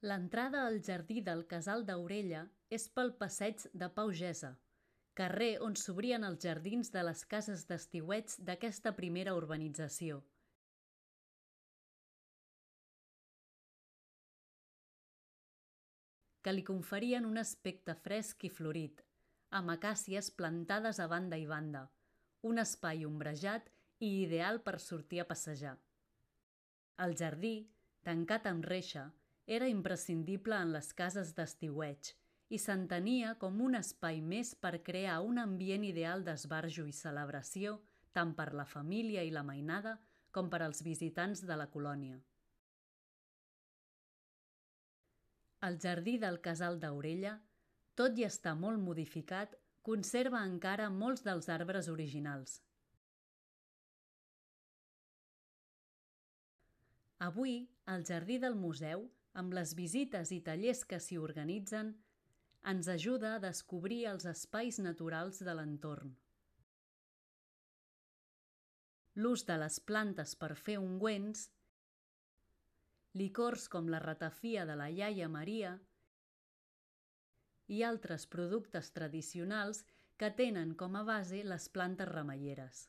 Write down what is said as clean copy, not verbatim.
L'entrada al jardí del Casal d'Aurella és pel passeig de Pau Gesa, carrer on s'obrien els jardins de les cases d'estiueig d'aquesta primera urbanització. Que li conferien un aspecte fresc i florit, amb acàcies plantades a banda i banda, un espai ombrejat i ideal per sortir a passejar. El jardí, tancat amb reixa, era imprescindible en les cases d'estiueig i s'entenia com un espai més per crear un ambient ideal d'esbarjo i celebració tant per la família i la mainada com per als visitants de la colònia. El jardí del Casal d'Aurella, tot i estar molt modificat, conserva encara molts dels arbres originals. Avui, el jardí del museu, amb les visites i tallers que s'hi organitzen, ens ajuda a descobrir els espais naturals de l'entorn. L'ús de les plantes per fer ungüents, licors com la ratafia de la iaia Maria i altres productes tradicionals que tenen com a base les plantes remeieres.